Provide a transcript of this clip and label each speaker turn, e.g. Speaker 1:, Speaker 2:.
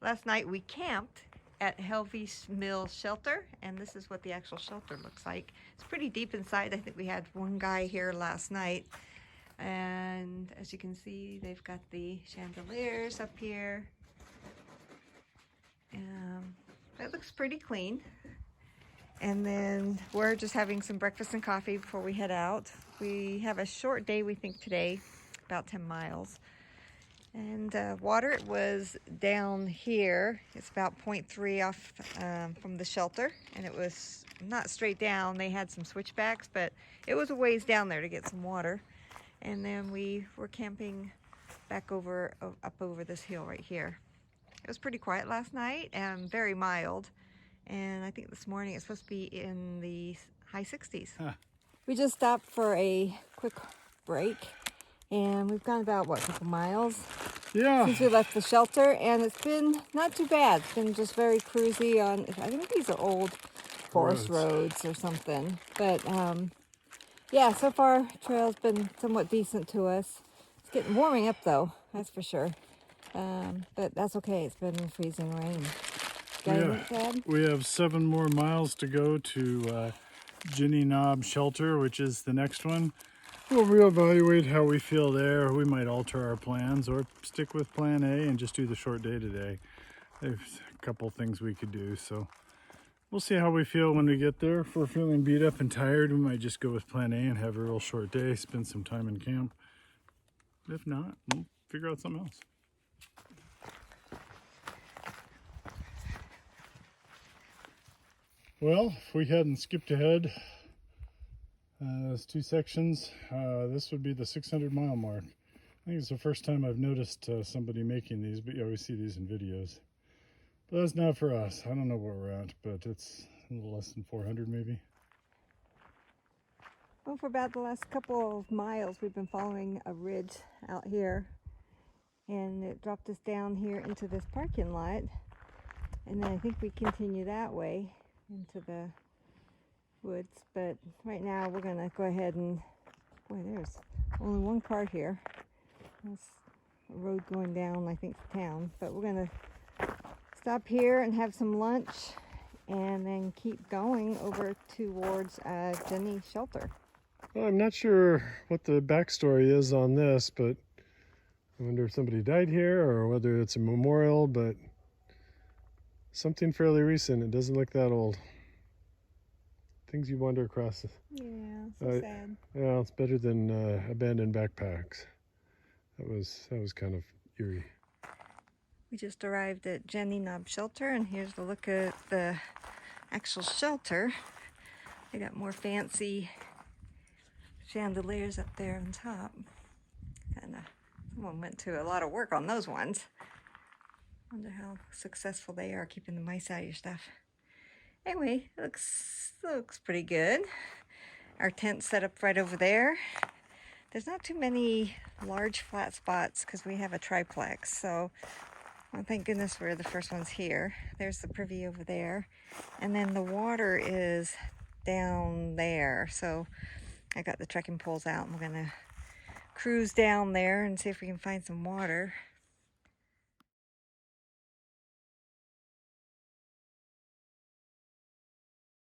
Speaker 1: Last night we camped at Helvy's Mill Shelter, and this is what the actual shelter looks like. It's pretty deep inside. I think we had one guy here last night, and as you can see, they've got the chandeliers up here. It looks pretty clean. And then we're just having some breakfast and coffee before we head out. We have a short day, we think, today, about 10 miles. And water was down here. It's about 0.3 off from the shelter, and it was not straight down. They had some switchbacks, but it was a ways down there to get some water. And then we were camping back up over this hill right here. It was pretty quiet last night and very mild. And I think this morning it's supposed to be in the high 60s. Huh. We just stopped for a quick break, and we've gone about, what, a couple miles since we left the shelter, and it's been not too bad. It's been just very cruisy on, I think these are old forest roads or something. But yeah, so far trail's been somewhat decent to us. It's getting warming up though, that's for sure. But that's okay, it's been freezing rain.
Speaker 2: We have 7 more miles to go to NOBO Shelter, which is the next one. We'll reevaluate how we feel there. We might alter our plans or stick with plan A and just do the short day today. There's a couple things we could do, so we'll see how we feel when we get there. If we're feeling beat up and tired, we might just go with plan A and have a real short day, spend some time in camp. If not, we'll figure out something else. Well, if we hadn't skipped ahead, there's 2 sections. This would be the 600-mile mark. I think it's the first time I've noticed somebody making these, but you always see these in videos. But that's not for us. I don't know where we're at, but it's a little less than 400 maybe.
Speaker 1: Well, for about the last couple of miles, we've been following a ridge out here, and it dropped us down here into this parking lot. And then I think we continue that way into the woods, but right now we're gonna go ahead and, boy, there's only one car here. There's a road going down, I think, to town, but we're gonna stop here and have some lunch and then keep going over towards Jenny's shelter.
Speaker 2: Well, I'm not sure what the backstory is on this, but I wonder if somebody died here or whether it's a memorial, but something fairly recent. It doesn't look that old. Things you wander across.
Speaker 1: Yeah, so sad.
Speaker 2: Yeah, it's better than abandoned backpacks. That was kind of eerie.
Speaker 1: We just arrived at NOBO Shelter, and here's the look at the actual shelter. They got more fancy chandeliers up there on top. Someone went to a lot of work on those ones. Wonder how successful they are keeping the mice out of your stuff. Anyway, it looks pretty good. Our tent's set up right over there. There's not too many large flat spots because we have a triplex, so well, thank goodness we're the first ones here. There's the privy over there, and then the water is down there. So I got the trekking poles out, and we're gonna cruise down there and see if we can find some water.